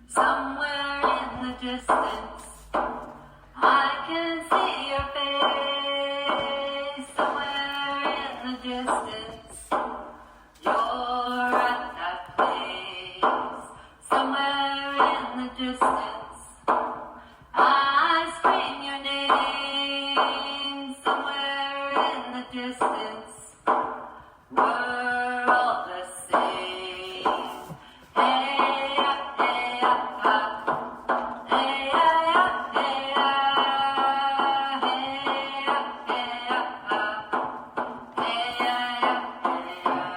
Somewhere in the distance, I can see your face. Somewhere in the distance, you're at that place. Somewhere in the distance, I scream your name. Somewhere in the distance, we're all the same. Hey, up, hey, up, up. Hey, up, hey, up. Hey, up, hey, up, up. Hey, up, hey, up.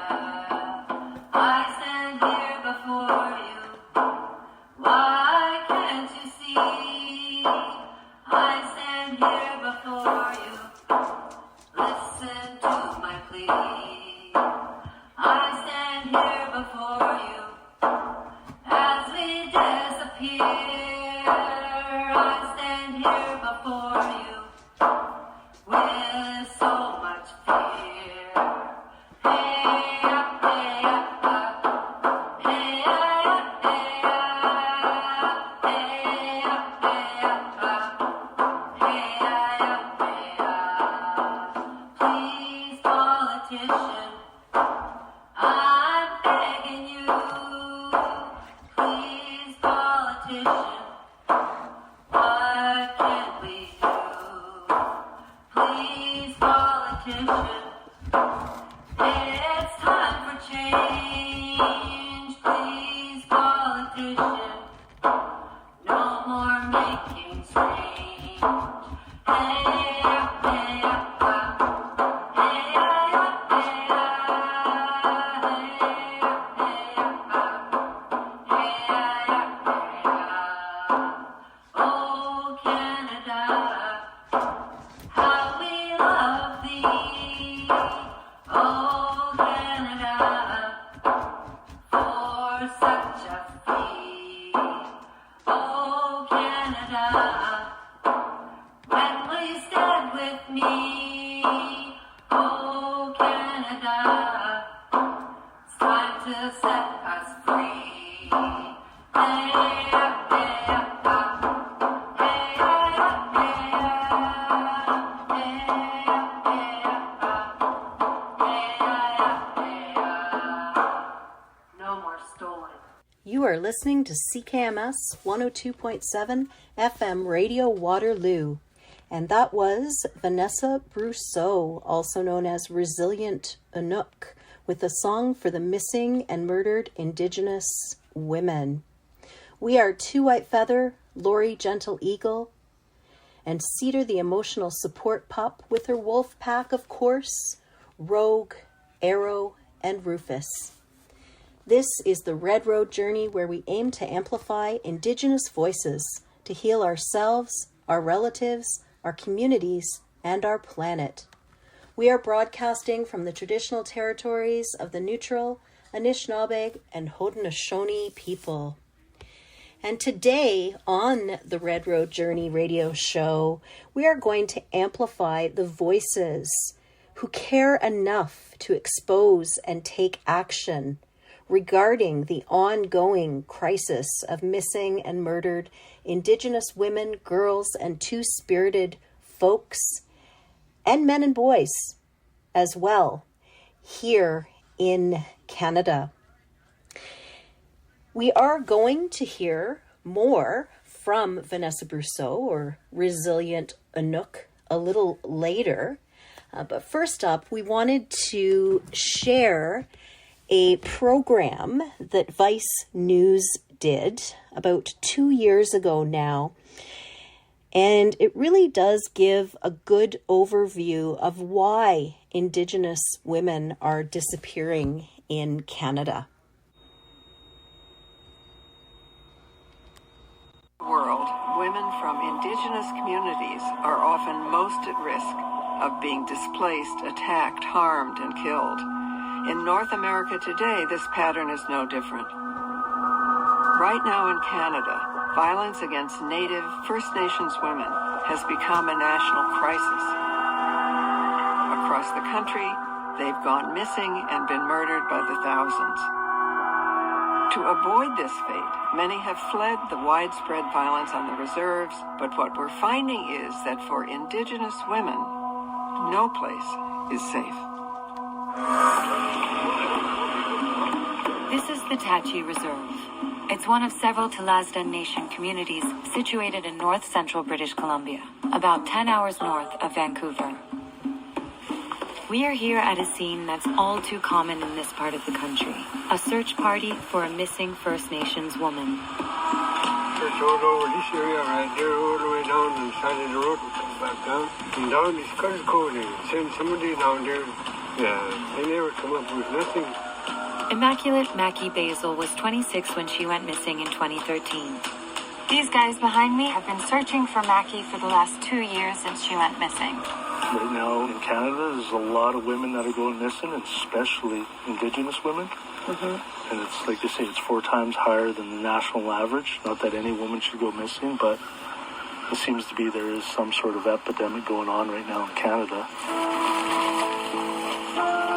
I stand here before you. Why can't you see? I stand here before you. Listen to my plea. I stand here before you as we disappear. I stand here before you with so much fear. Hey, up, hey, up, up. Hey, up, hey, up. Hey, up, hey, up, up. Hey, up, hey, up. Please, politician, I'm begging you. Please, politician, what can we do? Please, politician, it's time for change. Please, politician, no more making strange. Hey, up, hey, up, up. Hey, up, hey, up. Hey, up, hey, up, up. Hey, up, hey, up. Oh, Canada, how we love thee. Oh, Canada, for such a fee. Oh, Canada, when will you stand with me? Oh, Canada, it's time to set us free. Hey, up, hey, up, up. Hey, up, hey, up. Hey, up, hey, up, up. Hey, up, hey, up. No more stolen. You are listening to CKMS 102.7 FM Radio Waterloo, and that was Vanessa Brousseau, also known as Resilient Inuk, with a song for the missing and murdered Indigenous women. We are Two White Feather, Lori Gentle Eagle, and Cedar the Emotional Support Pup with her wolf pack, of course, Rogue, Arrow, and Rufus. This is the Red Road Journey, where we aim to amplify Indigenous voices to heal ourselves, our relatives, our communities, and our planet. We are broadcasting from the traditional territories of the Neutral, Anishinaabe, and Haudenosaunee people. And today on the Red Road Journey radio show, we are going to amplify the voices who care enough to expose and take action regarding the ongoing crisis of missing and murdered Indigenous women, girls, and two-spirited folks, and men and boys as well, here in Canada. We are going to hear more from Vanessa Brousseau, or Resilient Inuk, a little later. But first up, we wanted to share a program that Vice News did about 2 years ago now. And it really does give a good overview of why Indigenous women are disappearing in Canada. World, women from Indigenous communities are often most at risk of being displaced, attacked, harmed, and killed. In North America today, this pattern is no different. Right now in Canada, violence against Native First Nations women has become a national crisis. Across the country, they've gone missing and been murdered by the thousands. To avoid this fate, many have fled the widespread violence on the reserves, but what we're finding is that for Indigenous women, no place is safe. This is the Tachi Reserve. It's one of several Tlasden Nation communities situated in north-central British Columbia, about 10 hours north of Vancouver. We are here at a scene that's all too common in this part of the country, a search party for a missing First Nations woman. Search all over this area right there, all the way down the side of the road and come back down. And down this Scottish Koli, send somebody down there. Yeah, they never come up with nothing. Immaculate Mackie Basil was 26 when she went missing in 2013. These guys behind me have been searching for Mackie for the last 2 years since she went missing. Right now in Canada, there's a lot of women that are going missing, especially Indigenous women. Mm-hmm. And it's like they say, it's 4 times higher than the national average. Not that any woman should go missing, but it seems to be there is some sort of epidemic going on right now in Canada.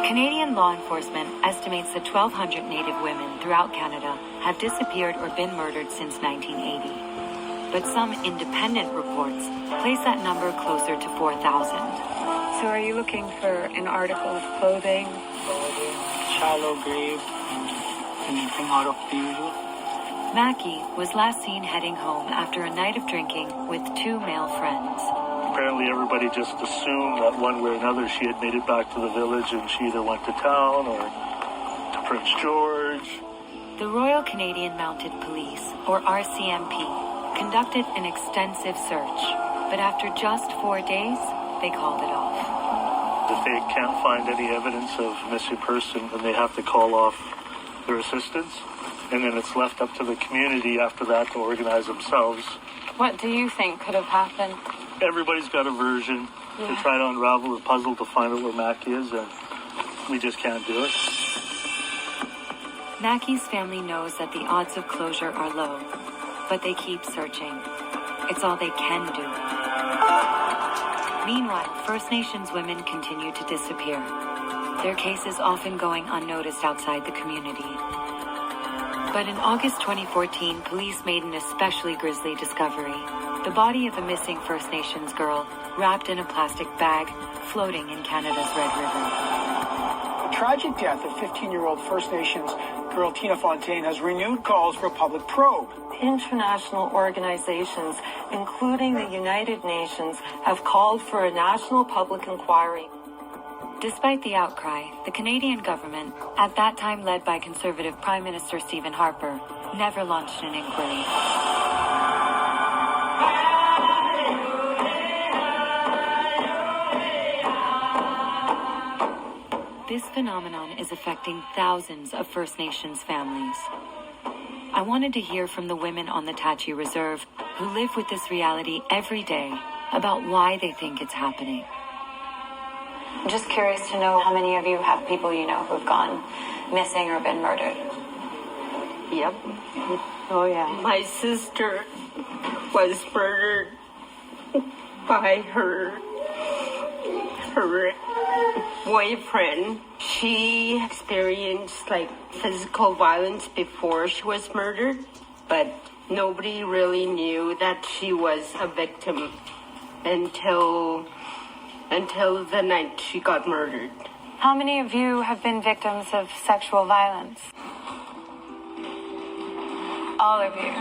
Canadian law enforcement estimates that 1,200 Native women throughout Canada have disappeared or been murdered since 1980. But some independent reports place that number closer to 4,000. So are you looking for an article of clothing? Shallow grave, anything out of the usual. Mackie was last seen heading home after a night of drinking with 2 male friends. Apparently everybody just assumed that one way or another she had made it back to the village and she either went to town or to Prince George. The Royal Canadian Mounted Police, or RCMP, conducted an extensive search, but after just 4 days, they called it off. If they can't find any evidence of missing person, then they have to call off their assistance, and then it's left up to the community after that to organize themselves. What do you think could have happened? Everybody's got a version. Yeah. They try to unravel the puzzle to find out where Mackie is, and we just can't do it. Mackie's family knows that the odds of closure are low, but they keep searching. It's all they can do. Meanwhile, First Nations women continue to disappear, their cases often going unnoticed outside the community. But in August 2014, police made an especially grisly discovery. The body of a missing First Nations girl, wrapped in a plastic bag, floating in Canada's Red River. The tragic death of 15-year-old First Nations girl Tina Fontaine has renewed calls for a public probe. International organizations, including the United Nations, have called for a national public inquiry. Despite the outcry, the Canadian government, at that time led by Conservative Prime Minister Stephen Harper, never launched an inquiry. This phenomenon is affecting thousands of First Nations families. I wanted to hear from the women on the Tachi Reserve who live with this reality every day about why they think it's happening. I'm just curious to know how many of you have people you know who've gone missing or been murdered. Yep. Oh, yeah. My sister was murdered by her boyfriend. She experienced physical violence before she was murdered, but nobody really knew that she was a victim until the night she got murdered. How many of you have been victims of sexual violence? All of you.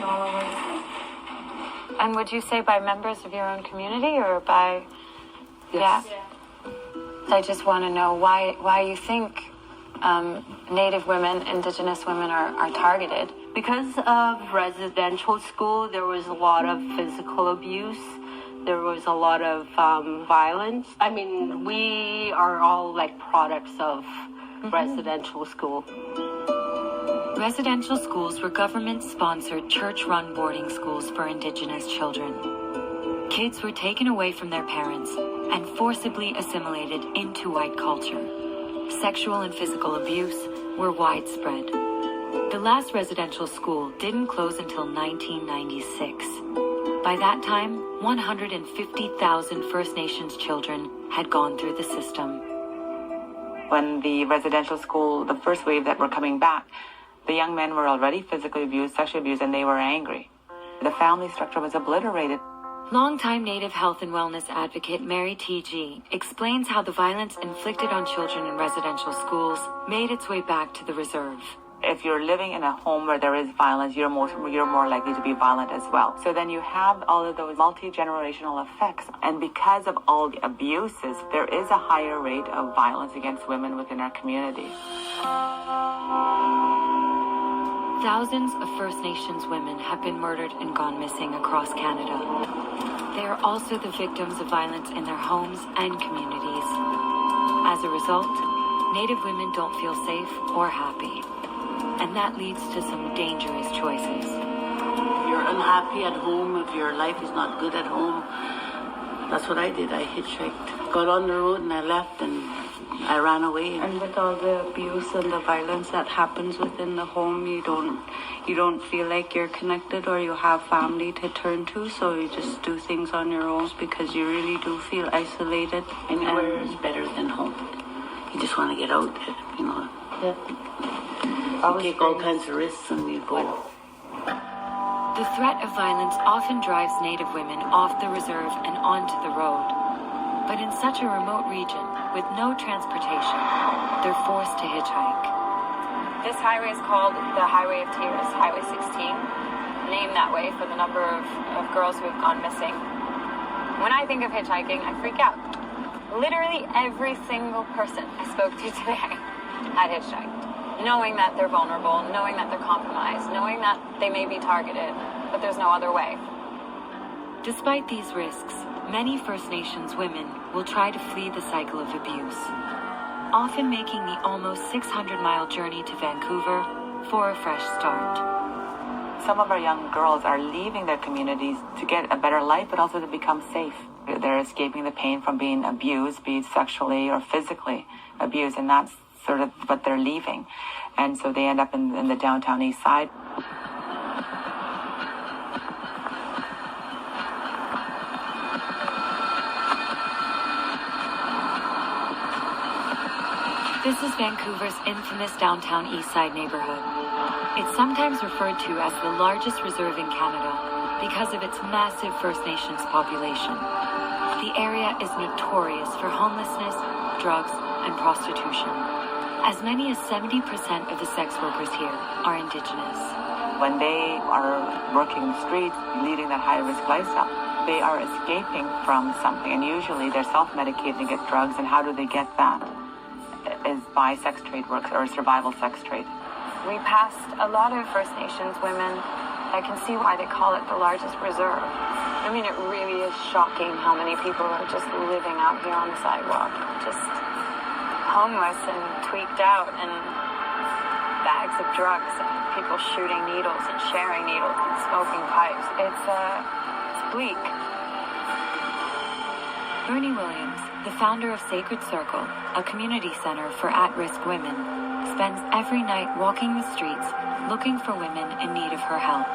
And would you say by members of your own community or by... Yes. Yeah. I just want to know why you think Native women, Indigenous women are targeted. Because of residential school, there was a lot of physical abuse. There was a lot of violence. I mean, we are all products of residential school. Residential schools were government-sponsored, church-run boarding schools for Indigenous children. Kids were taken away from their parents and forcibly assimilated into white culture. Sexual and physical abuse were widespread. The last residential school didn't close until 1996. By that time, 150,000 First Nations children had gone through the system. When the residential school, the first wave that were coming back, The young men were already physically abused, sexually abused, and they were angry. The family structure was obliterated. Longtime Native health and wellness advocate Mary T.G. explains how the violence inflicted on children in residential schools made its way back to the reserve. If you're living in a home where there is violence, you're more likely to be violent as well. So then you have all of those multi-generational effects. And because of all the abuses, there is a higher rate of violence against women within our community. Thousands of First Nations women have been murdered and gone missing across Canada. They are also the victims of violence in their homes and communities. As a result, Native women don't feel safe or happy. And that leads to some dangerous choices. If you're unhappy at home, if your life is not good at home, that's what I did. I hitchhiked. Got on the road and I left and I ran away. And with all the abuse and the violence that happens within the home, you don't feel like you're connected or you have family to turn to, so you just do things on your own because you really do feel isolated. Anywhere is better than home. You just want to get out, you know. Yeah. You take all kinds of risks and you go. The threat of violence often drives Native women off the reserve and onto the road. But in such a remote region, with no transportation, they're forced to hitchhike. This highway is called the Highway of Tears, Highway 16, named that way for the number of girls who have gone missing. When I think of hitchhiking, I freak out. Literally every single person I spoke to today had hitchhiked, knowing that they're vulnerable, knowing that they're compromised, knowing that they may be targeted, but there's no other way. Despite these risks, many First Nations women will try to flee the cycle of abuse, often making the almost 600-mile journey to Vancouver for a fresh start. Some of our young girls are leaving their communities to get a better life, but also to become safe. They're escaping the pain from being abused, be it sexually or physically abused, and that's sort of what they're leaving. And so they end up in the downtown east side. This is Vancouver's infamous downtown east side neighborhood. It's sometimes referred to as the largest reserve in Canada because of its massive First Nations population. The area is notorious for homelessness, drugs, and prostitution. As many as 70% of the sex workers here are Indigenous. When they are working the streets, leading that high-risk lifestyle, they are escaping from something, and usually they're self-medicating, get drugs, and how do they get that? Is by sex trade work or survival sex trade. We passed a lot of First Nations women. I can see why they call it the largest reserve. I mean, it really is shocking how many people are just living out here on the sidewalk, just homeless and tweaked out, and bags of drugs, and people shooting needles and sharing needles and smoking pipes. It's bleak. Bernie Williams, the founder of Sacred Circle, a community center for at-risk women, spends every night walking the streets looking for women in need of her help.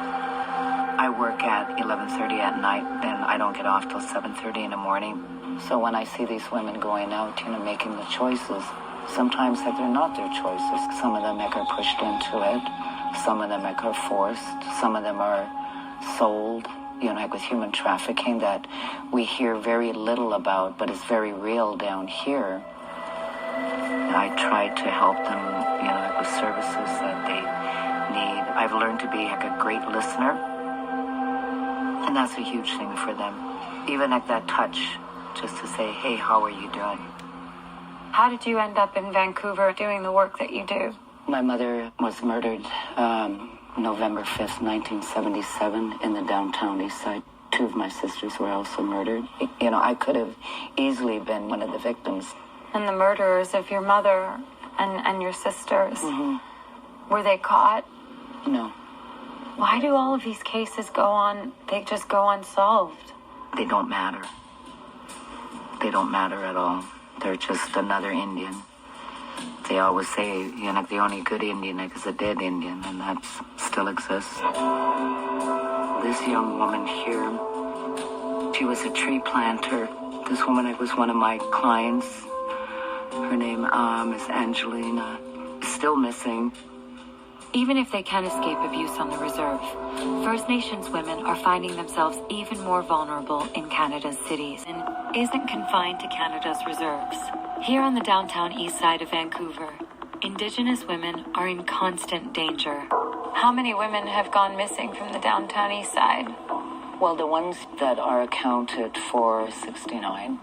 I work at 11:30 at night, and I don't get off till 7:30 in the morning. So when I see these women going out, making the choices, sometimes that they're not their choices. Some of them are pushed into it. Some of them are forced. Some of them are sold. Like with human trafficking that we hear very little about, but it's very real down here. I try to help them, with services that they need. I've learned to be a great listener, and that's a huge thing for them. Even that touch, just to say, hey, how are you doing? How did you end up in Vancouver doing the work that you do? My mother was murdered November 5th, 1977 in the downtown east side. Two of my sisters were also murdered. I could have easily been one of the victims. And the murderers of your mother and your sisters, were they caught? No. Why do all of these cases they just go unsolved? They don't matter. They don't matter at all. They're just another Indian. They always say, the only good Indian is a dead Indian, and that still exists. This young woman here, she was a tree planter. This woman was one of my clients. Her name is Angelina. Still missing. Even if they can escape abuse on the reserve, First Nations women are finding themselves even more vulnerable in Canada's cities and isn't confined to Canada's reserves. Here on the downtown east side of Vancouver, Indigenous women are in constant danger. How many women have gone missing from the downtown east side? Well, the ones that are accounted for 69,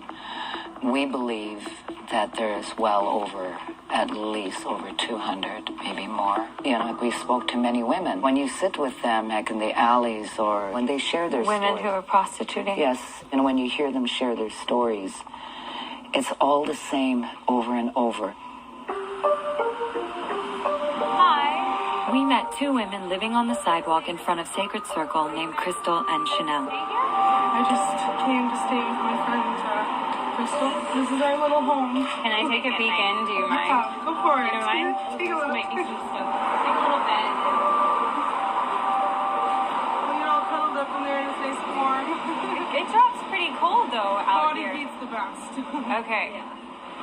we believe that there's well over, at least over 200, maybe more. You know, we spoke to many women. When you sit with them, like in the alleys or when they share their Women stories, who are prostituting? yes, and when you hear them share their stories, it's all the same over and over. Hi. We met two women living on the sidewalk in front of Sacred Circle named Crystal and Chanel. I just came to stay with my friend, Crystal. This is our little home. Can I take a peek in? Do you mind? Yeah, go for it. You don't mind? Take a little. Might be some stuff. Take a little bit. We're all cuddled up in there and it's nice and warm. It drops pretty cold though out Body here. beats the best. Okay.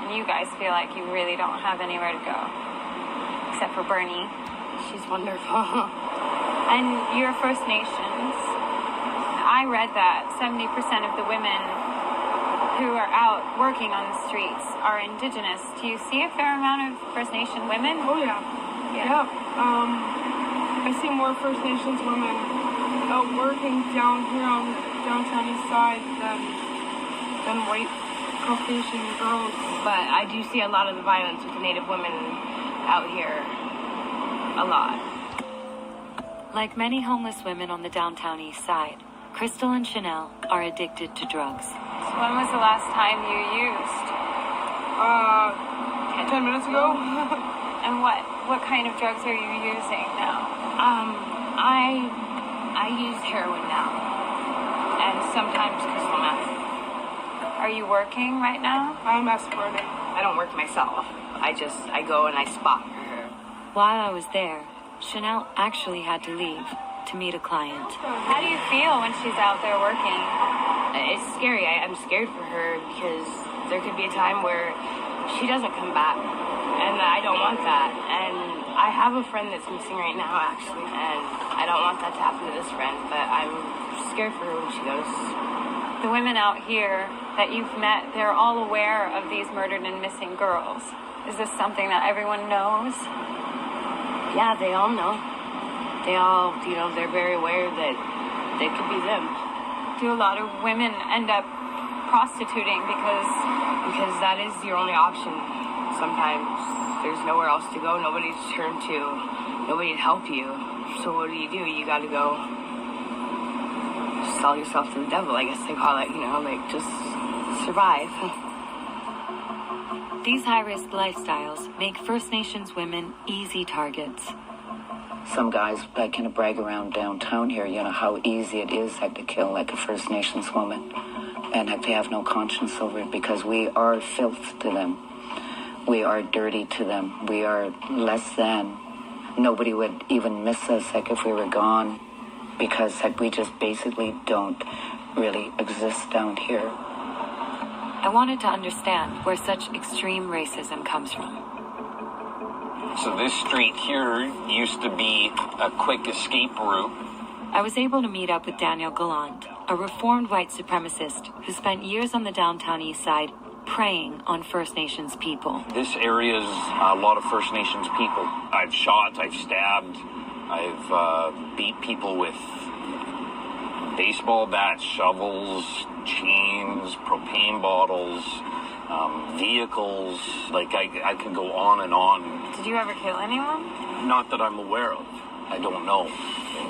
And you guys feel like you really don't have anywhere to go. Except for Bernie. She's wonderful. And you're First Nations. I read that 70% of the women who are out working on the streets are Indigenous. Do you see a fair amount of First Nation women? Oh, yeah. Yeah. I see more First Nations women out working down here on the downtown east side than white Caucasian girls. But I do see a lot of the violence with the Native women out here. A lot. Like many homeless women on the downtown east side, Crystal and Chanel are addicted to drugs. So when was the last time you used? 10 minutes ago. And what kind of drugs are you using now? I use heroin now. And sometimes crystal meth. Are you working right now? I'm escorting. I don't work myself. I go and I spot for her. While I was there, Chanel actually had to leave to meet a client. How do you feel when she's out there working? It's scary. I'm scared for her because there could be a time where she doesn't come back. And I don't want that. And I have a friend that's missing right now, actually. And I don't want that to happen to this friend. But I'm scared for her when she goes. The women out here that you've met, they're all aware of these murdered and missing girls. Is this something that everyone knows? Yeah, they all know. They all, they're very aware that they could be them. Do a lot of women end up prostituting because that is your only option. Sometimes there's nowhere else to go, nobody to turn to, nobody to help you. So what do? You gotta go sell yourself to the devil, I guess they call it, just survive. These high-risk lifestyles make First Nations women easy targets. Some guys kind of brag around downtown here, how easy it is to kill like a First Nations woman. And they have no conscience over it because we are filth to them. We are dirty to them. We are less than. Nobody would even miss us if we were gone because we just basically don't really exist down here. I wanted to understand where such extreme racism comes from. So this street here used to be a quick escape route. I was able to meet up with Daniel Gallant, a reformed white supremacist who spent years on the downtown east side preying on First Nations people. This area is a lot of First Nations people. I've shot, I've stabbed, I've beat people with baseball bats, shovels, chains, propane bottles, vehicles. I could go on and on. Did you ever kill anyone? Not that I'm aware of. I don't know.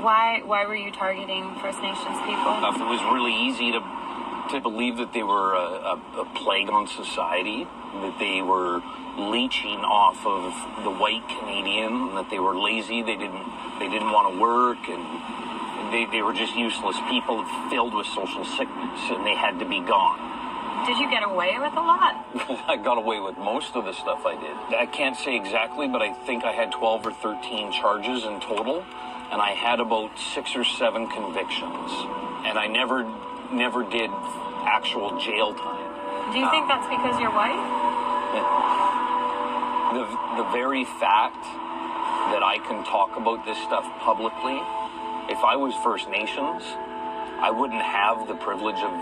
Why were you targeting First Nations people? It was really easy to believe that they were a plague on society, that they were leeching off of the white Canadian, that they were lazy, they didn't want to work, and they were just useless people filled with social sickness, and they had to be gone. Did you get away with a lot? I got away with most of the stuff I did. I can't say exactly, but I think I had 12 or 13 charges in total, and I had about 6 or 7 convictions, and I never did actual jail time. Do you think that's because you're white? The very fact that I can talk about this stuff publicly. If I was First Nations, I wouldn't have the privilege of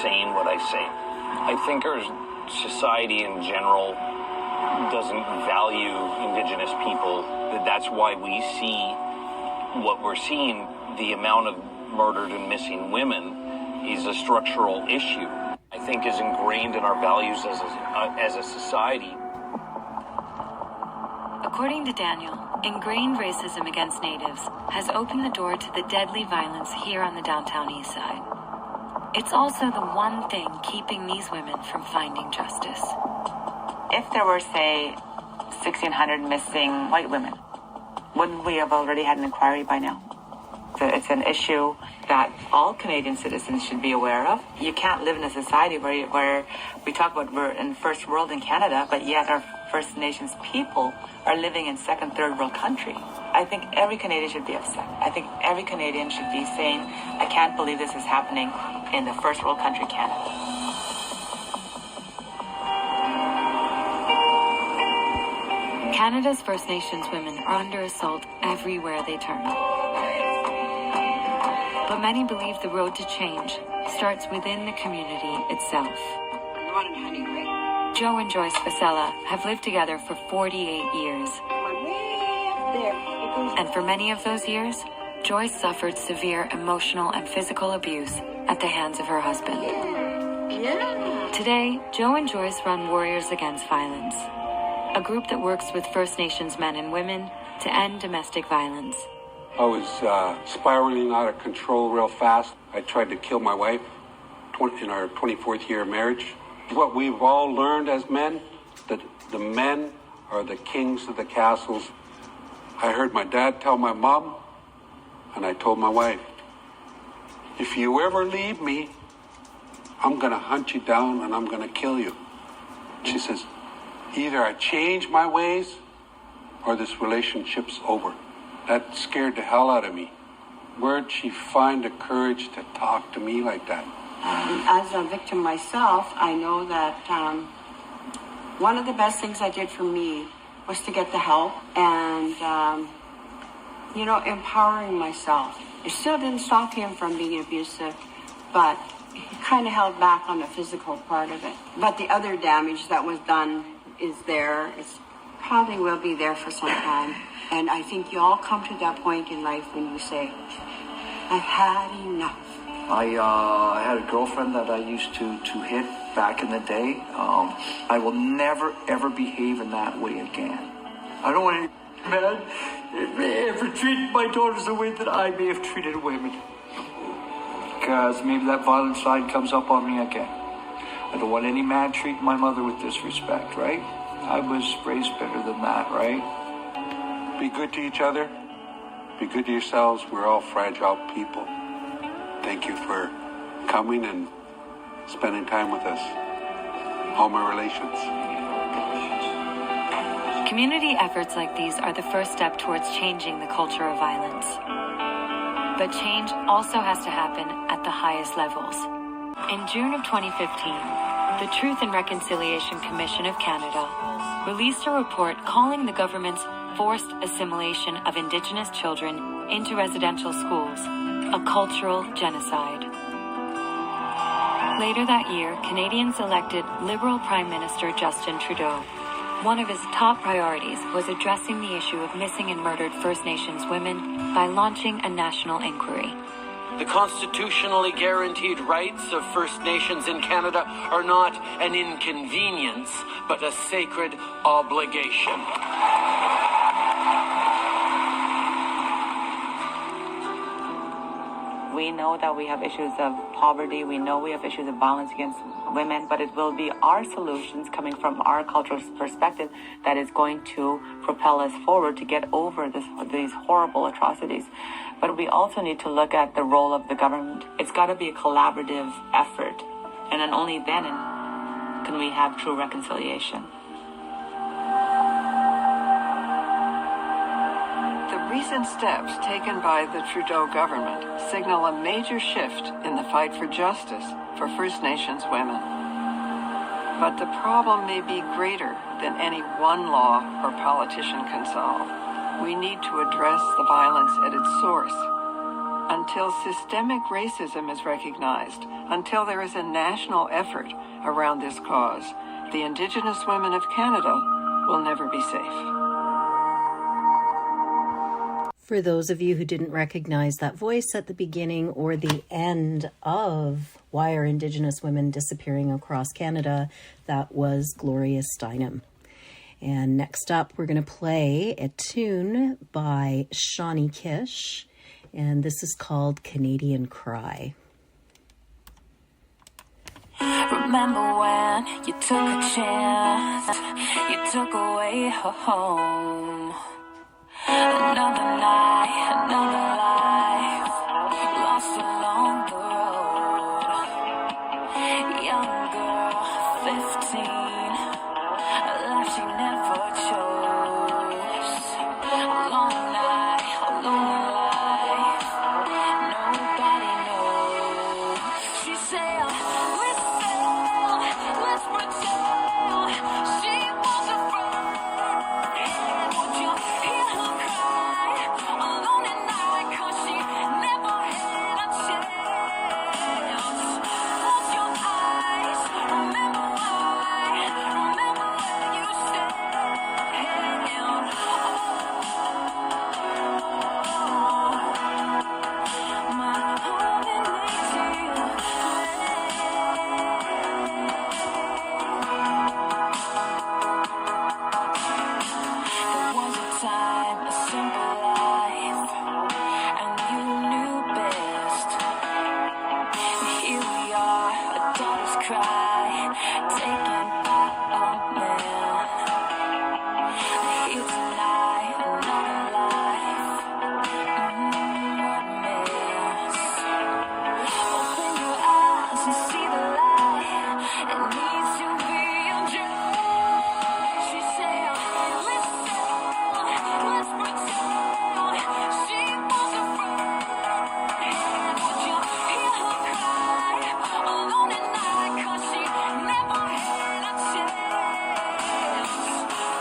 saying what I say. I think our society in general doesn't value Indigenous people. That's why we see what we're seeing. The amount of murdered and missing women is a structural issue. I think is ingrained in our values as a society. According to Daniel, ingrained racism against Natives has opened the door to the deadly violence here on the downtown east side. It's also the one thing keeping these women from finding justice. If there were, say, 1,600 missing white women, wouldn't we have already had an inquiry by now? It's an issue that all Canadian citizens should be aware of. You can't live in a society where we talk about we're in first world in Canada, but yet our First Nations people are living in second, third world country. I think every Canadian should be upset. I think every Canadian should be saying, I can't believe this is happening in the first world country, Canada. Canada's First Nations women are under assault everywhere they turn. But many believe the road to change starts within the community itself. Joe and Joyce Vasella have lived together for 48 years. And for many of those years, Joyce suffered severe emotional and physical abuse at the hands of her husband. Today, Joe and Joyce run Warriors Against Violence, a group that works with First Nations men and women to end domestic violence. I was spiraling out of control real fast. I tried to kill my wife in our 24th year of marriage. What we've all learned as men, that the men are the kings of the castles. I heard my dad tell my mom, and I told my wife, if you ever leave me, I'm going to hunt you down and I'm going to kill you. She says, either I change my ways or this relationship's over. That scared the hell out of me. Where'd she find the courage to talk to me like that? As a victim myself, I know that one of the best things I did for me was to get the help and, empowering myself. It still didn't stop him from being abusive, but he kind of held back on the physical part of it. But the other damage that was done is there. It's probably will be there for some time. And I think you all come to that point in life when you say, I've had enough. I had a girlfriend that I used to hit back in the day. I will never, ever behave in that way again. I don't want any man ever treat my daughters the way that I may have treated women. Because maybe that violent side comes up on me again. I don't want any man treating my mother with disrespect, right? I was raised better than that, right? Be good to each other. Be good to yourselves. We're all fragile people. Thank you for coming and spending time with us. All my relations. Community efforts like these are the first step towards changing the culture of violence. But change also has to happen at the highest levels. In June of 2015, the Truth and Reconciliation Commission of Canada released a report calling the government's forced assimilation of Indigenous children into residential schools a cultural genocide. Later that year, Canadians elected Liberal Prime Minister Justin Trudeau. One of his top priorities was addressing the issue of missing and murdered First Nations women by launching a national inquiry. The constitutionally guaranteed rights of First Nations in Canada are not an inconvenience, but a sacred obligation. We know that we have issues of poverty. We know we have issues of violence against women, but it will be our solutions coming from our cultural perspective that is going to propel us forward to get over these horrible atrocities. But we also need to look at the role of the government. It's got to be a collaborative effort, and then only then can we have true reconciliation. Recent steps taken by the Trudeau government signal a major shift in the fight for justice for First Nations women. But the problem may be greater than any one law or politician can solve. We need to address the violence at its source. Until systemic racism is recognized, until there is a national effort around this cause, the Indigenous women of Canada will never be safe. For those of you who didn't recognize that voice at the beginning or the end of Why Are Indigenous Women Disappearing Across Canada, that was Gloria Steinem. And next up, we're going to play a tune by Shawnee Kish, and this is called Canadian Cry. Remember when you took a chance, you took away her home. Another night, another life, lost along the road. Young girl, 15, a life she never chose. A long night, a lonely life, nobody knows. She said, let's pretend she was afraid. Would you hear her cry alone at night? 'Cause she never had a chance. Close your eyes, remember why, remember where you stand. My heart needs you. There was a time, a simple life, and you knew best. Here we are, a daughter's cry, taken by a man. Here tonight, another life, what mess. Open your eyes and see the light, it needs to be addressed. She said, listen, let's pretend she was afraid. Would you hear her cry alone at night? 'Cause she never had a chance.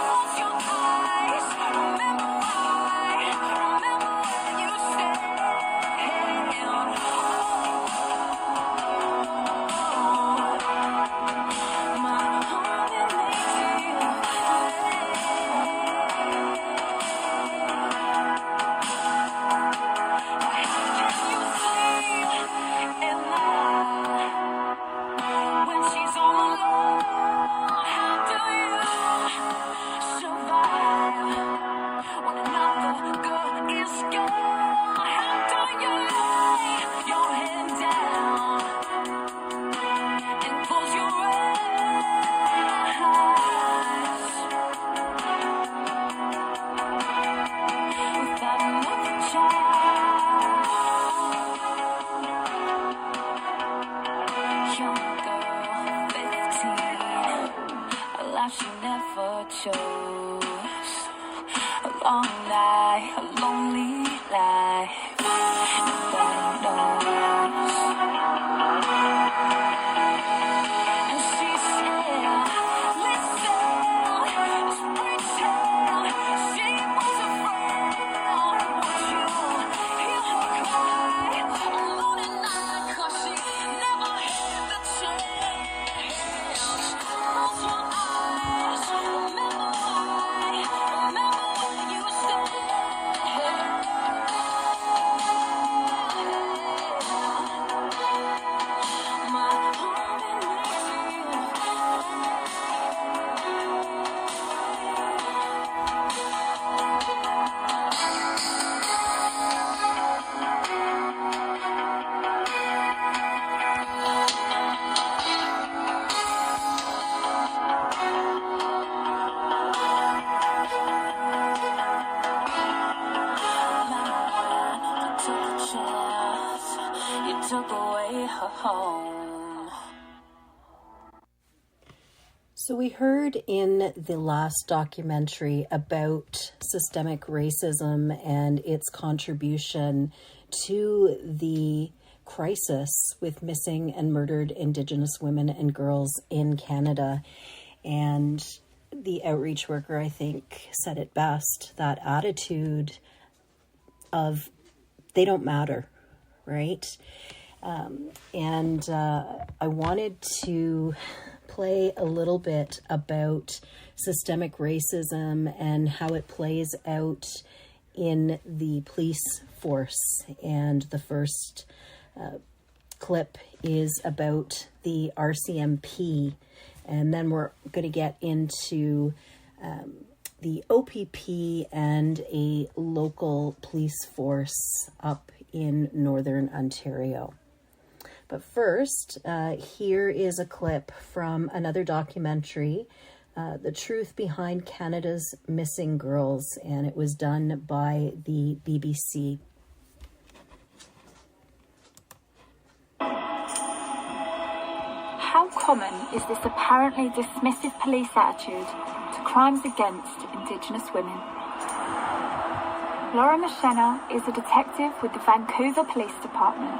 Close your eyes, remember why, remember where you stand. My heart needs you. When she's all alone, how do you survive? When another girl is gone, how do you lay your head down and close your eyes without another child? Young girl, 15, a life she never chose. A long night, a lonely life, nobody knows. And she said, listen, let's pretend she was afraid. Would you hear her cry alone at night? 'Cause she never had the chance. Close your eyes, remember why, remember where you stand. My heart needs you took away her home. So we heard in the last documentary about systemic racism and its contribution to the crisis with missing and murdered Indigenous women and girls in Canada. And the outreach worker, I think, said it best, that attitude of they don't matter, right? And I wanted to play a little bit about systemic racism and how it plays out in the police force. And the first clip is about the RCMP, and then we're going to get into the OPP and a local police force up in Northern Ontario. But first, here is a clip from another documentary, The Truth Behind Canada's Missing Girls, and it was done by the BBC. How common is this apparently dismissive police attitude to crimes against Indigenous women? Laura Machena is a detective with the Vancouver Police Department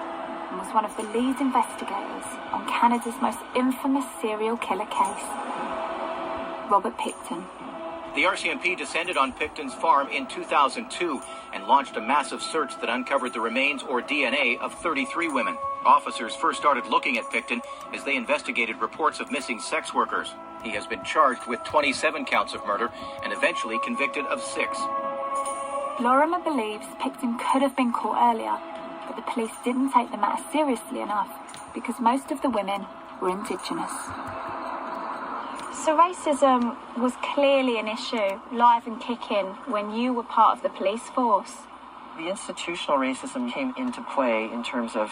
and was one of the lead investigators on Canada's most infamous serial killer case, Robert Pickton. The RCMP descended on Pickton's farm in 2002 and launched a massive search that uncovered the remains or DNA of 33 women. Officers first started looking at Pickton as they investigated reports of missing sex workers. He has been charged with 27 counts of murder and eventually convicted of 6. Lorimer believes Pickton could have been caught earlier, but the police didn't take the matter seriously enough because most of the women were Indigenous. So racism was clearly an issue, live and kicking, when you were part of the police force. The institutional racism came into play in terms of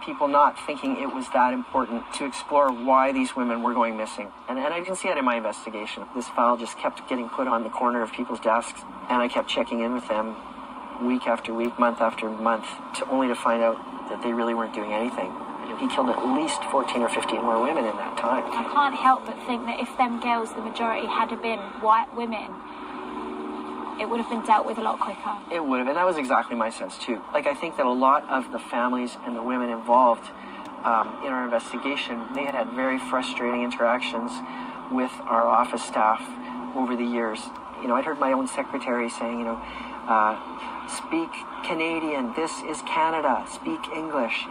people not thinking it was that important to explore why these women were going missing. And I can see that in my investigation. This file just kept getting put on the corner of people's desks, and I kept checking in with them week after week, month after month, only to find out that they really weren't doing anything. He killed at least 14 or 15 more women in that time. I can't help but think that if them girls, the majority, had been white women, it would have been dealt with a lot quicker. It would have, and that was exactly my sense too. Like, I think that a lot of the families and the women involved in our investigation, they had very frustrating interactions with our office staff over the years. You know, I'd heard my own secretary saying, speak Canadian, this is Canada, speak English,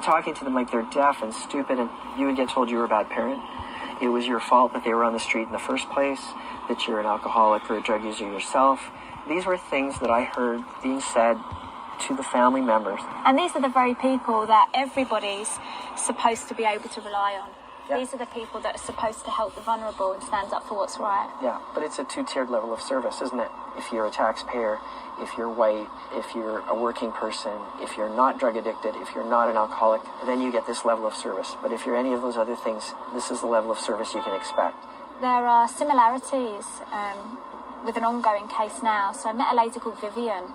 talking to them like they're deaf and stupid, and you would get told you were a bad parent. It was your fault that they were on the street in the first place, that you're an alcoholic or a drug user yourself. These were things that I heard being said to the family members. And these are the very people that everybody's supposed to be able to rely on. Yeah. These are the people that are supposed to help the vulnerable and stand up for what's right. Yeah, but it's a two-tiered level of service, isn't it? If you're a taxpayer, if you're white, if you're a working person, if you're not drug addicted, if you're not an alcoholic, then you get this level of service. But if you're any of those other things, this is the level of service you can expect. There are similarities with an ongoing case now. So I met a lady called Vivian.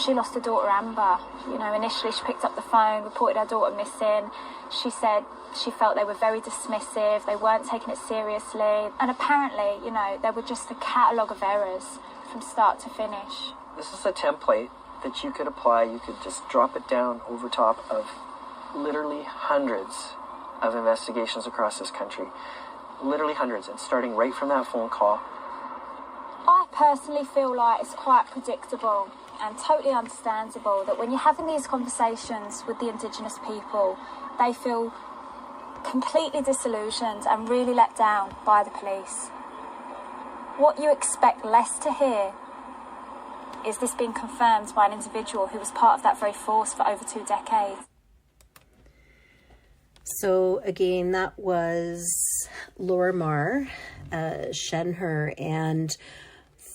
She lost her daughter Amber. Initially she picked up the phone, reported her daughter missing. She said she felt they were very dismissive, they weren't taking it seriously. And apparently, there were just a catalogue of errors from start to finish. This is a template that you could apply. You could just drop it down over top of literally hundreds of investigations across this country. Literally hundreds, and starting right from that phone call. I personally feel like it's quite predictable and totally understandable that when you're having these conversations with the Indigenous people, they feel completely disillusioned and really let down by the police. What you expect less to hear is this being confirmed by an individual who was part of that very force for over 2 decades. So again, that was Lorimer Shenher, and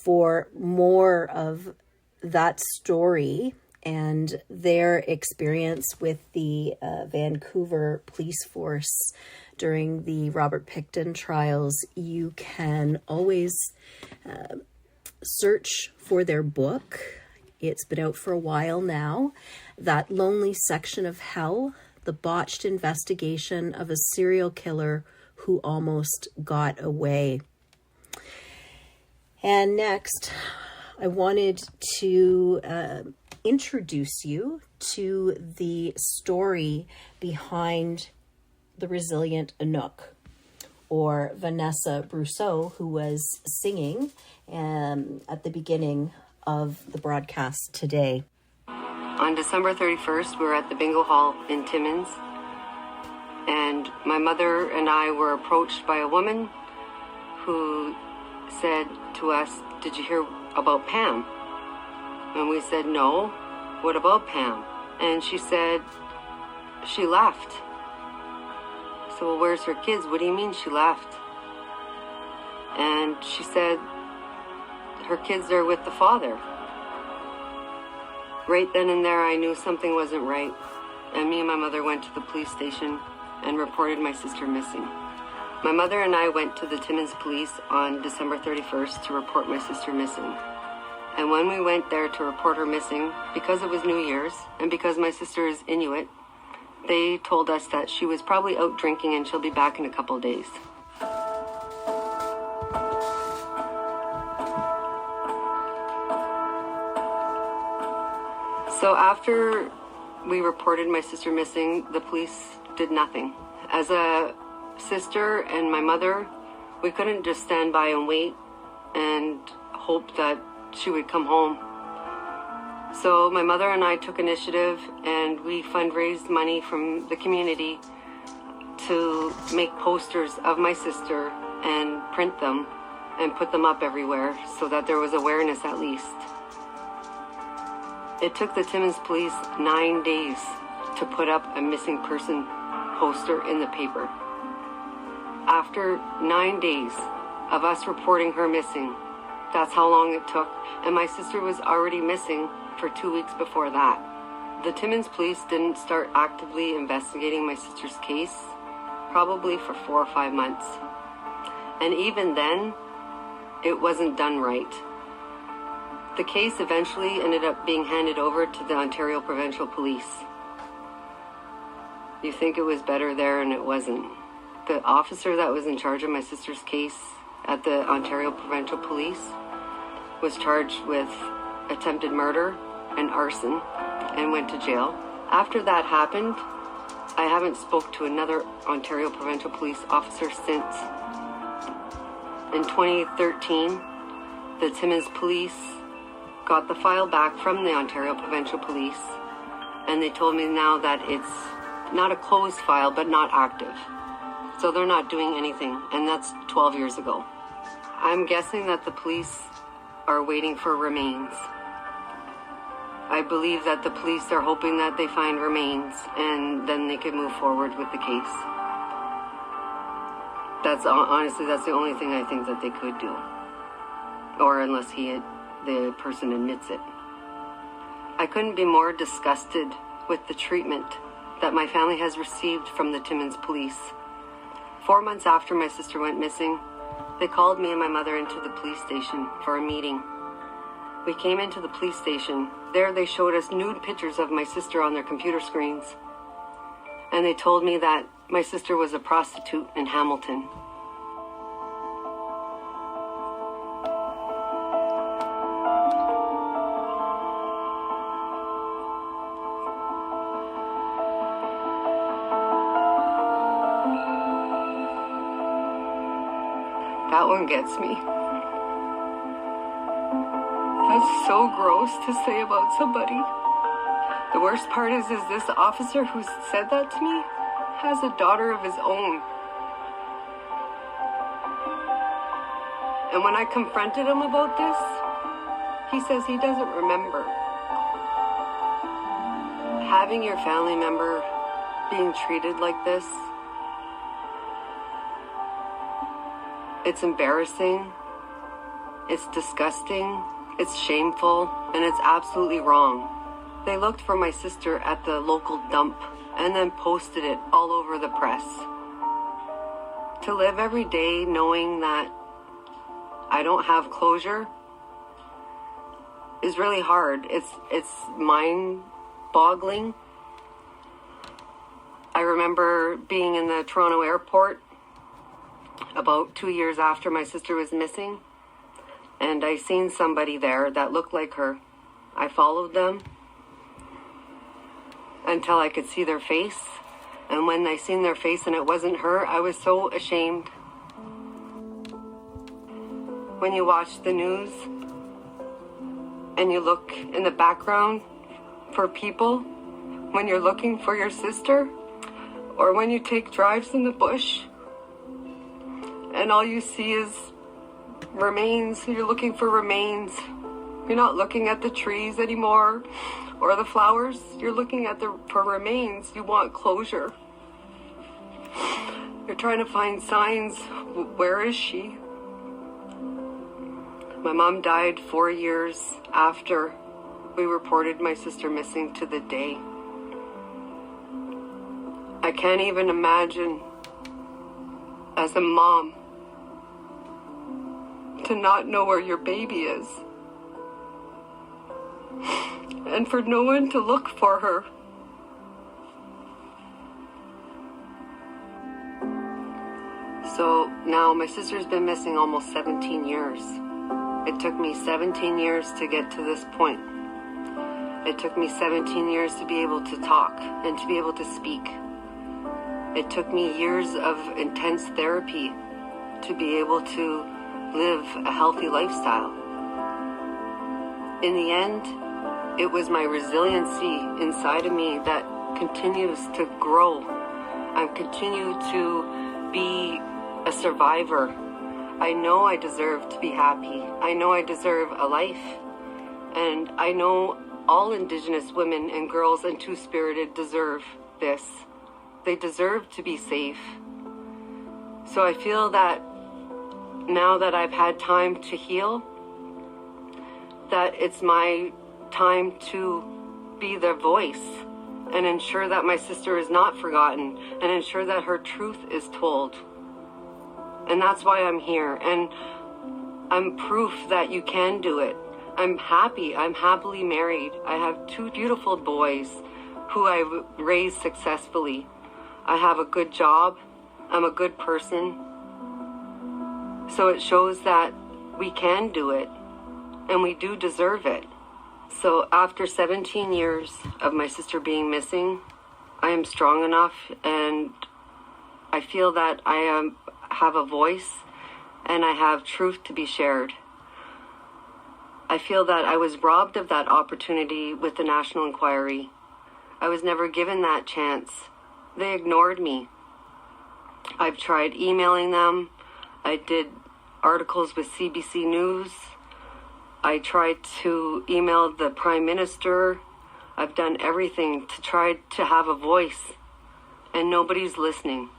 for more of that story and their experience with the Vancouver police force during the Robert Pickton trials, you can always search for their book. It's been out for a while now. That Lonely Section of Hell: The Botched Investigation of a Serial Killer Who Almost Got Away. And next, I wanted to introduce you to the story behind the resilient Inuk, for Vanessa Brousseau, who was singing at the beginning of the broadcast today. On December 31st, we were at the bingo hall in Timmins, and my mother and I were approached by a woman who said to us, "Did you hear about Pam?" And we said, "No. What about Pam?" And she said, "She left." So, "Well, where's her kids?" "What do you mean she left?" And she said, "Her kids are with the father." Right then and there, I knew something wasn't right. And me and my mother went to the police station and reported my sister missing. My mother and I went to the Timmins police on December 31st to report my sister missing. And when we went there to report her missing, because it was New Year's and because my sister is Inuit, they told us that she was probably out drinking and she'll be back in a couple of days. So after we reported my sister missing, the police did nothing. As a sister and my mother, we couldn't just stand by and wait and hope that she would come home. So my mother and I took initiative, and we fundraised money from the community to make posters of my sister and print them and put them up everywhere so that there was awareness at least. It took the Timmins police 9 days to put up a missing person poster in the paper. After 9 days of us reporting her missing, that's how long it took, and my sister was already missing for 2 weeks before that. The Timmins police didn't start actively investigating my sister's case probably for 4 or 5 months. And even then, it wasn't done right. The case eventually ended up being handed over to the Ontario Provincial Police. You think it was better there, and it wasn't. The officer that was in charge of my sister's case at the Ontario Provincial Police was charged with attempted murder and arson and went to jail. After that happened, I haven't spoke to another Ontario Provincial Police officer since. In 2013, the Timmins Police got the file back from the Ontario Provincial Police, and they told me now that it's not a closed file, but not active. So they're not doing anything, and that's 12 years ago. I'm guessing that the police are waiting for remains. I believe that the police are hoping that they find remains, and then they can move forward with the case. Honestly, that's the only thing I think that they could do. Or unless the person admits it. I couldn't be more disgusted with the treatment that my family has received from the Timmins police. 4 months after my sister went missing, they called me and my mother into the police station for a meeting. We came into the police station. There they showed us nude pictures of my sister on their computer screens. And they told me that my sister was a prostitute in Hamilton. That one gets me. That's so gross to say about somebody. The worst part is this officer who said that to me has a daughter of his own. And when I confronted him about this, he says he doesn't remember. Having your family member being treated like this, it's embarrassing, it's disgusting, it's shameful, and it's absolutely wrong. They looked for my sister at the local dump and then posted it all over the press. To live every day knowing that I don't have closure is really hard. It's mind-boggling. I remember being in the Toronto airport about 2 years after my sister was missing, and I seen somebody there that looked like her. I followed them until I could see their face, and when I seen their face and it wasn't her, I was so ashamed when you watch the news and you look in the background for people, when you're looking for your sister, or when you take drives in the bush and all you see is remains, you're looking for remains. You're not looking at the trees anymore or the flowers. You're looking at for remains. You want closure. You're trying to find signs. Where is she? My mom died 4 years after we reported my sister missing to the day. I can't even imagine as a mom to not know where your baby is. And for no one to look for her. So now my sister's been missing almost 17 years. It took me 17 years to get to this point. It took me 17 years to be able to talk and to be able to speak. It took me years of intense therapy to be able to live a healthy lifestyle. In the end, it was my resiliency inside of me that continues to grow. I continue to be a survivor. I know I deserve to be happy. I know I deserve a life. And I know all Indigenous women and girls and Two-Spirited deserve this. They deserve to be safe. So I feel that now that I've had time to heal, that it's my time to be their voice and ensure that my sister is not forgotten and ensure that her truth is told. And that's why I'm here. And I'm proof that you can do it. I'm happy. I'm happily married. I have 2 beautiful boys who I've raised successfully. I have a good job. I'm a good person. So it shows that we can do it, and we do deserve it. So after 17 years of my sister being missing, I am strong enough, and I feel that I have a voice, and I have truth to be shared. I feel that I was robbed of that opportunity with the National Inquiry. I was never given that chance. They ignored me. I've tried emailing them. I did articles with CBC News. I tried to email the Prime Minister. I've done everything to try to have a voice, and nobody's listening.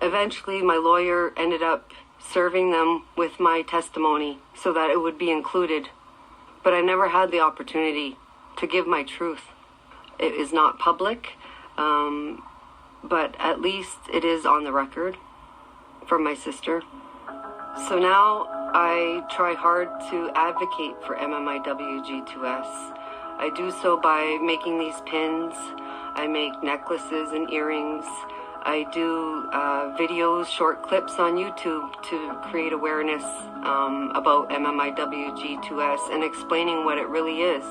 Eventually, my lawyer ended up serving them with my testimony so that it would be included. But I never had the opportunity to give my truth. It is not public, but at least it is on the record for my sister. So now I try hard to advocate for MMIWG2S. I do so by making these pins. I make necklaces and earrings. I do videos, short clips on YouTube to create awareness about MMIWG2S and explaining what it really is.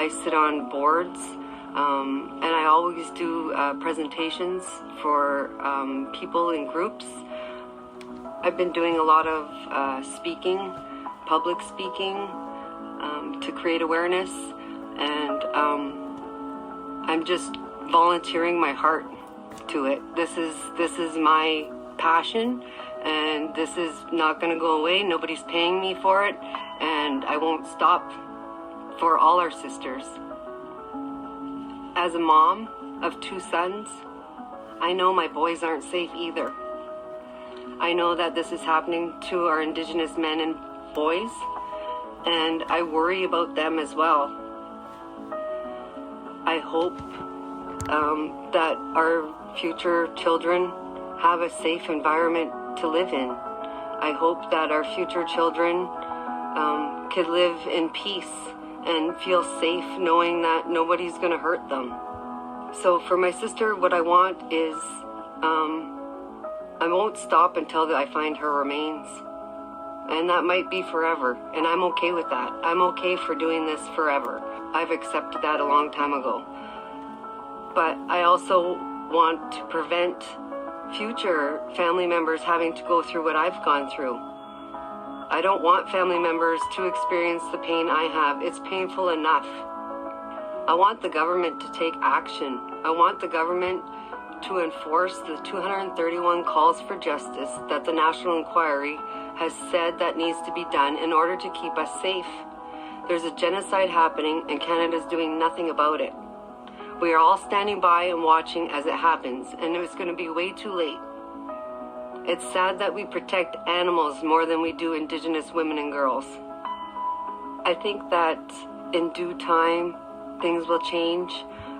I sit on boards, and I always do presentations for people in groups. I've been doing a lot of speaking, public speaking, to create awareness, and I'm just volunteering my heart to it. This is my passion, and this is not going to go away. Nobody's paying me for it, and I won't stop for all our sisters. As a mom of 2 sons, I know my boys aren't safe either. I know that this is happening to our Indigenous men and boys, and I worry about them as well. I hope that our future children have a safe environment to live in. I hope that our future children could live in peace and feel safe knowing that nobody's going to hurt them. So for my sister, what I want is I won't stop until I find her remains. And that might be forever, and I'm okay with that. I'm okay for doing this forever. I've accepted that a long time ago. But I also want to prevent future family members having to go through what I've gone through. I don't want family members to experience the pain I have. It's painful enough. I want the government to take action. I want the government to enforce the 231 calls for justice that the National Inquiry has said that needs to be done in order to keep us safe. There's a genocide happening and Canada's doing nothing about it. We are all standing by and watching as it happens, and it's going to be way too late. It's sad that we protect animals more than we do Indigenous women and girls. I think that in due time, things will change.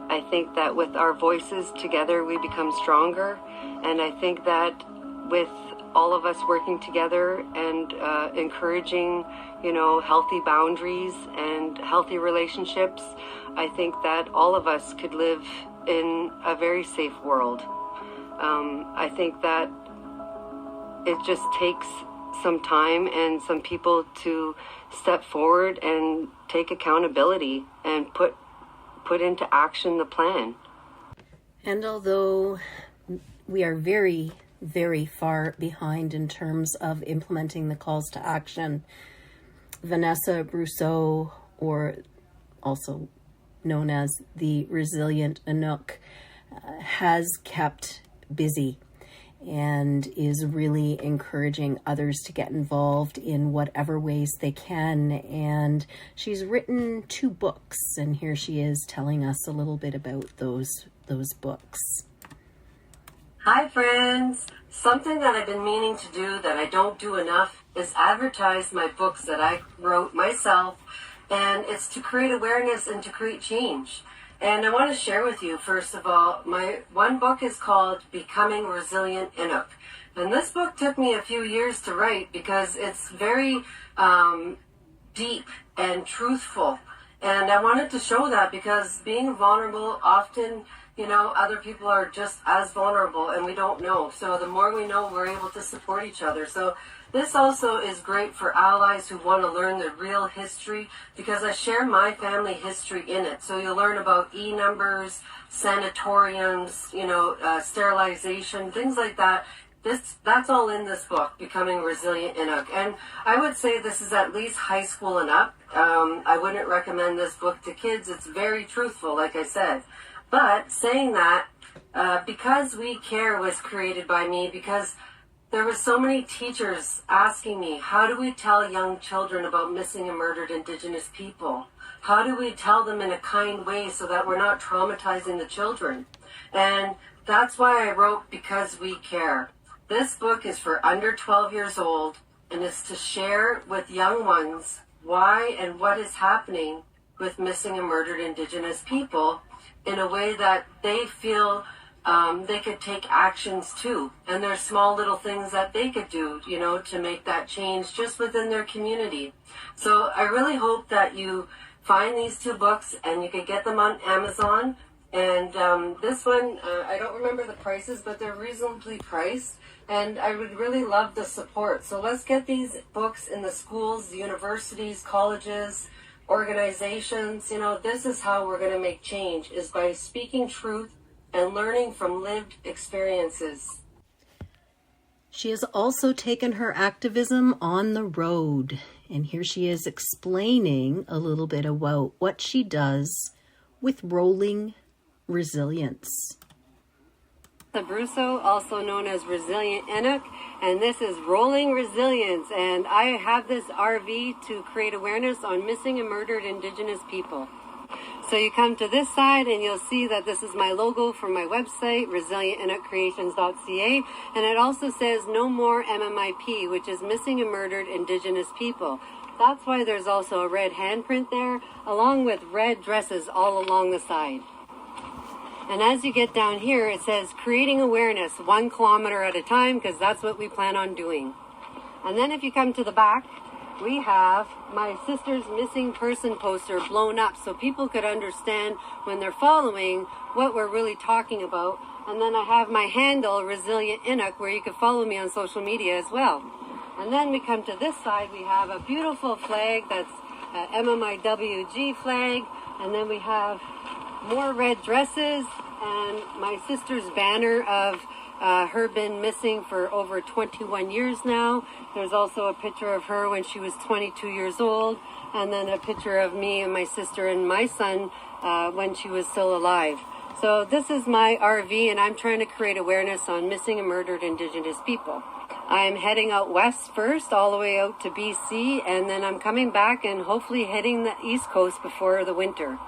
I think that with our voices together, we become stronger. And I think that with all of us working together and encouraging, healthy boundaries and healthy relationships, I think that all of us could live in a very safe world. I think that it just takes some time and some people to step forward and take accountability and put into action the plan. And although we are very, very far behind in terms of implementing the calls to action, Vanessa Brousseau, or also known as the Resilient Inuk, has kept busy and is really encouraging others to get involved in whatever ways they can. And she's written 2 books, and here she is telling us a little bit about those books. Hi friends! Something that I've been meaning to do that I don't do enough is advertise my books that I wrote myself, and it's to create awareness and to create change. And I want to share with you, first of all, my one book is called Becoming Resilient Inuk. And this book took me a few years to write because it's very deep and truthful. And I wanted to show that because being vulnerable, often, other people are just as vulnerable and we don't know. So the more we know, we're able to support each other. So this also is great for allies who want to learn the real history, because I share my family history in it. So you'll learn about E-numbers, sanatoriums, sterilization, things like that. That's all in this book, Becoming Resilient Inuk. And I would say this is at least high school and up. I wouldn't recommend this book to kids. It's very truthful, like I said. But saying that, Because We Care was created by me because there were so many teachers asking me, how do we tell young children about missing and murdered Indigenous people? How do we tell them in a kind way so that we're not traumatizing the children? And that's why I wrote Because We Care. This book is for under 12 years old, and it's to share with young ones why and what is happening with missing and murdered Indigenous people in a way that they feel they could take actions too. And there's small little things that they could do, to make that change just within their community. So I really hope that you find these 2 books and you can get them on Amazon. And this one, I don't remember the prices, but they're reasonably priced. And I would really love the support. So let's get these books in the schools, the universities, colleges, organizations. This is how we're going to make change, is by speaking truth and learning from lived experiences. She has also taken her activism on the road, and here she is explaining a little bit about what she does with Rolling Resilience. The Brousseau, also known as Resilient Inuk, and this is Rolling Resilience, and I have this RV to create awareness on missing and murdered Indigenous people. So you come to this side and you'll see that this is my logo for my website, resilientinukcreations.ca, and it also says No More MMIP, which is Missing and Murdered Indigenous People. That's why there's also a red handprint there, along with red dresses all along the side. And as you get down here, it says creating awareness 1 kilometer at a time, because that's what we plan on doing. And then if you come to the back, we have my sister's missing person poster blown up so people could understand when they're following what we're really talking about. And then I have my handle, Resilient Inuk, where you can follow me on social media as well. And then we come to this side, we have a beautiful flag that's MMIWG flag. And then we have more red dresses and my sister's banner of Her been missing for over 21 years now. There's also a picture of her when she was 22 years old, and then a picture of me and my sister and my son when she was still alive. So this is my RV, and I'm trying to create awareness on missing and murdered Indigenous people. I'm heading out west first, all the way out to BC, and then I'm coming back and hopefully hitting the East Coast before the winter.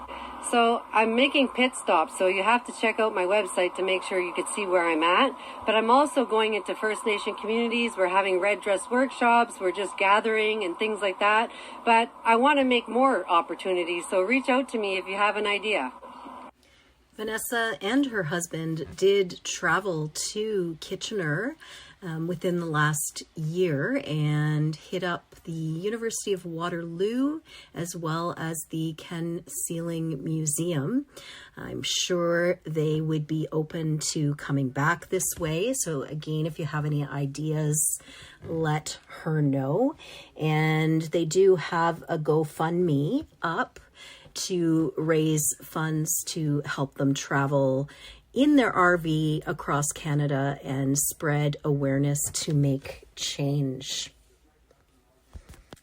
So I'm making pit stops, so you have to check out my website to make sure you can see where I'm at. But I'm also going into First Nation communities. We're having red dress workshops. We're just gathering and things like that. But I want to make more opportunities, so reach out to me if you have an idea. Vanessa and her husband did travel to Kitchener within the last year and hit up the University of Waterloo as well as the Ken Sealing Museum. I'm sure they would be open to coming back this way. So again, if you have any ideas, let her know. And they do have a GoFundMe up to raise funds to help them travel in their RV across Canada and spread awareness to make change.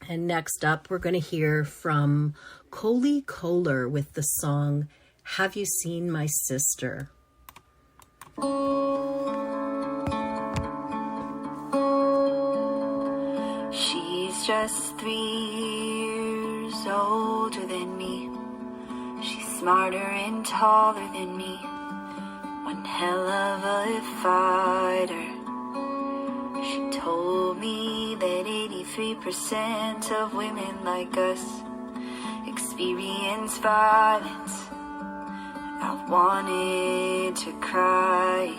And next up, we're going to hear from Koli Kohler with the song, Have You Seen My Sister? She's just 3 years older than me. She's smarter and taller than me. One hell of a fighter. She told me that 83% of women like us experience violence. I wanted to cry,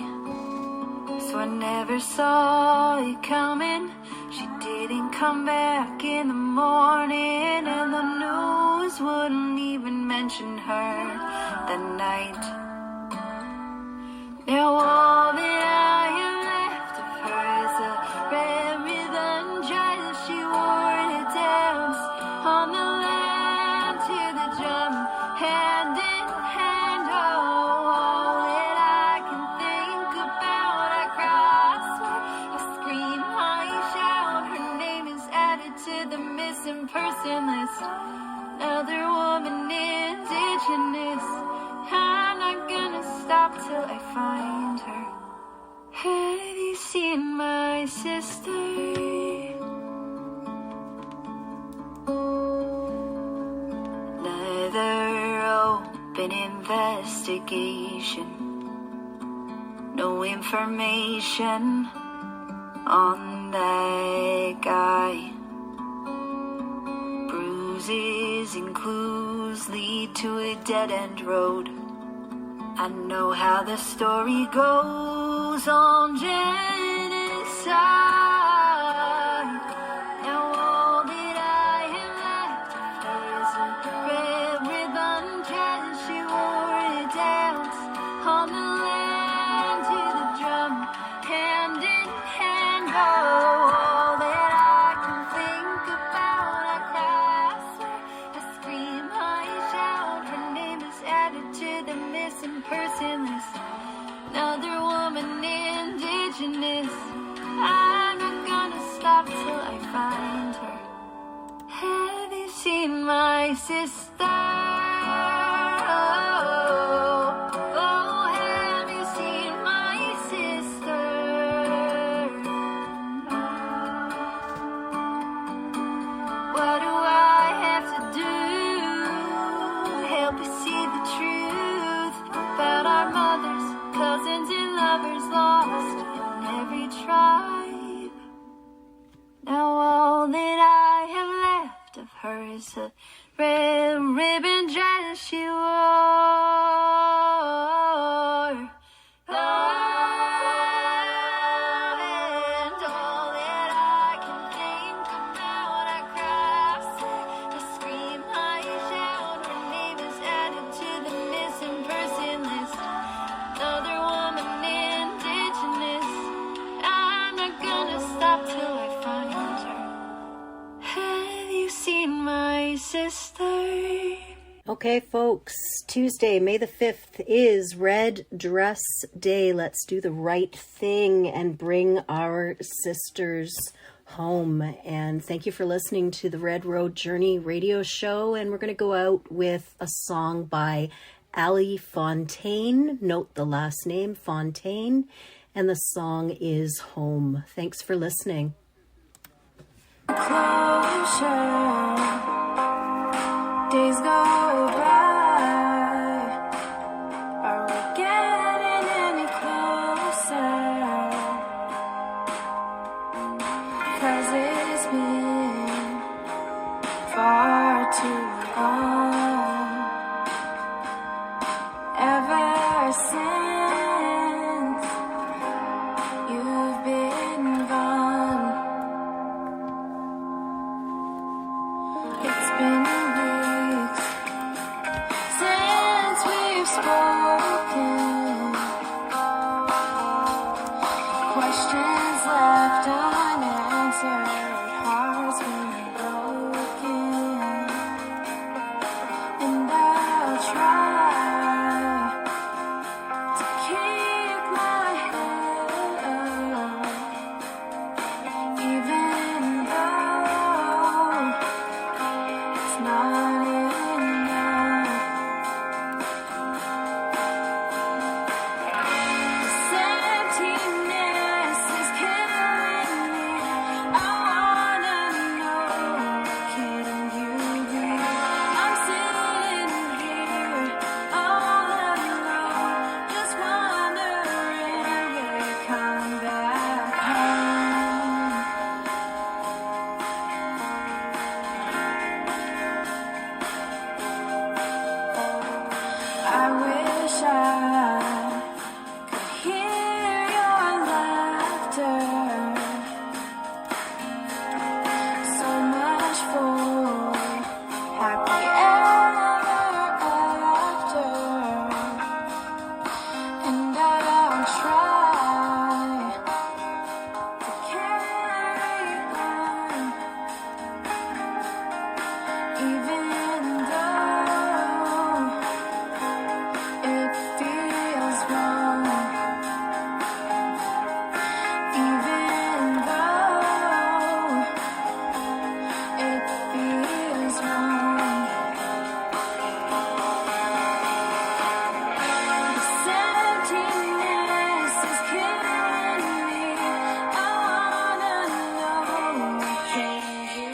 so I never saw it coming. She didn't come back in the morning, and the news wouldn't even mention her that night. Now all that I have left of her is a red ribbon dress she wore to dance on the land to the drum, hand in hand. Oh, all that I can think about, I cry, I swear, I scream, I shout. Her name is added to the missing person list. Another woman, Indigenous. I'm not gonna stop till I find her. Have you seen my sister? Another open investigation. No information on that guy. Bruises and clues lead to a dead-end road. I know how the story goes on genocide. Now all that I have left of her is a red ribbon dress she wore to dance on the land to the drum, hand in hand. Oh, all that I can think about, I cry, I swear, I scream, I shout. Her name is added to the missing person list. Another woman, Indigenous. I'm not gonna stop till I find her. Have you seen my sister? Oh, have you seen my sister? What do I have to do? Help you see the truth about our mothers, cousins and lovers lost in every tribe. Now all that I have left of her is a red ribbon dress she wore. And all that I can think about, I cry, I swear, I scream, I shout. Her name is added to the missing person list. Another woman, Indigenous. I'm not gonna stop till I find her. Have you seen my sister? Okay, folks, Tuesday, May the 5th is Red Dress Day. Let's do the right thing and bring our sisters home. And thank you for listening to the Red Road Journey radio show. And we're going to go out with a song by Ali Fontaine. Note the last name, Fontaine. And the song is Home. Thanks for listening. Closure. Days go by. Are we getting any closer? 'Cause it's been far too long. Ever since you've been gone. It's been weeks since we've spoken. Questions left unanswered, hearts been broken. And I'll try to keep my head up, even though it's not enough. This emptiness is killing me. I wanna know, can you hear? I'm sitting here all alone, just wondering will you come back home? I wish I could hear your laughter. So much for happy ever after. And I'll try to carry on, even though it feels wrong. Even though it feels wrong. This emptiness is killing me. I wanna know, can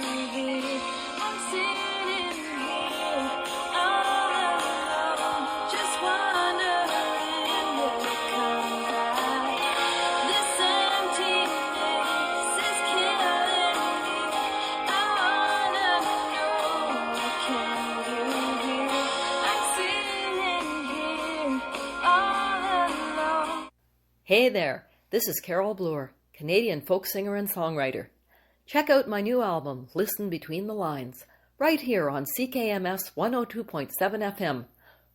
you hear? I'm sitting here all alone, just wondering will you come back? This emptiness is killing me. I wanna know, can you hear? I'm sitting here all alone. Hey there, this is Carol Bloor, Canadian folk singer and songwriter. Check out my new album, Listen Between the Lines, right here on CKMS 102.7 FM,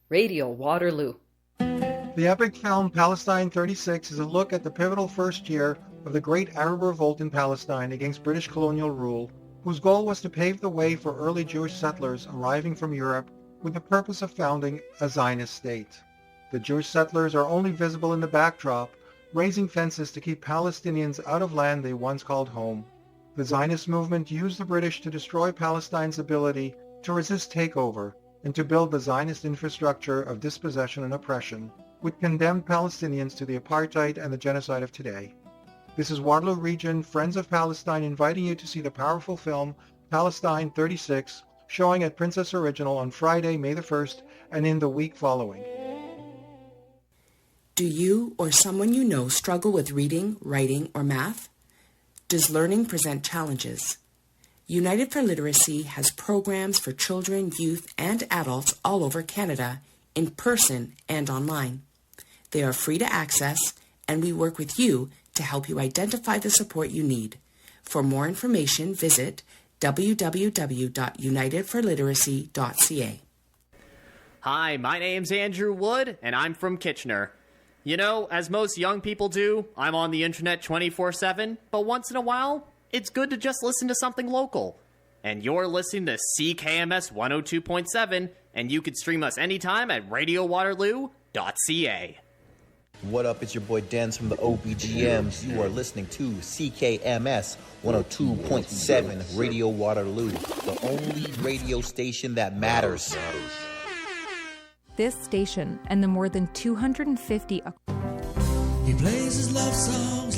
Radio Waterloo. The epic film Palestine 36 is a look at the pivotal first year of the Great Arab Revolt in Palestine against British colonial rule, whose goal was to pave the way for early Jewish settlers arriving from Europe with the purpose of founding a Zionist state. The Jewish settlers are only visible in the backdrop, raising fences to keep Palestinians out of land they once called home. The Zionist movement used the British to destroy Palestine's ability to resist takeover and to build the Zionist infrastructure of dispossession and oppression, which condemned Palestinians to the apartheid and the genocide of today. This is Waterloo Region Friends of Palestine inviting you to see the powerful film Palestine 36, showing at Princess Original on Friday, May the 1st, and in the week following. Do you or someone you know struggle with reading, writing, or math? Does learning present challenges? United for Literacy has programs for children, youth, and adults all over Canada, in person and online. They are free to access, and we work with you to help you identify the support you need. For more information, visit www.unitedforliteracy.ca. Hi, my name's Andrew Wood, and I'm from Kitchener. You know, as most young people do, I'm on the internet 24/7, but once in a while, it's good to just listen to something local. And you're listening to CKMS 102.7, And you can stream us anytime at radiowaterloo.ca. What up? It's your boy Dens from the OBGMs. You are listening to CKMS 102.7 Radio Waterloo, the only radio station that matters. This station and the more than 250... He plays his love songs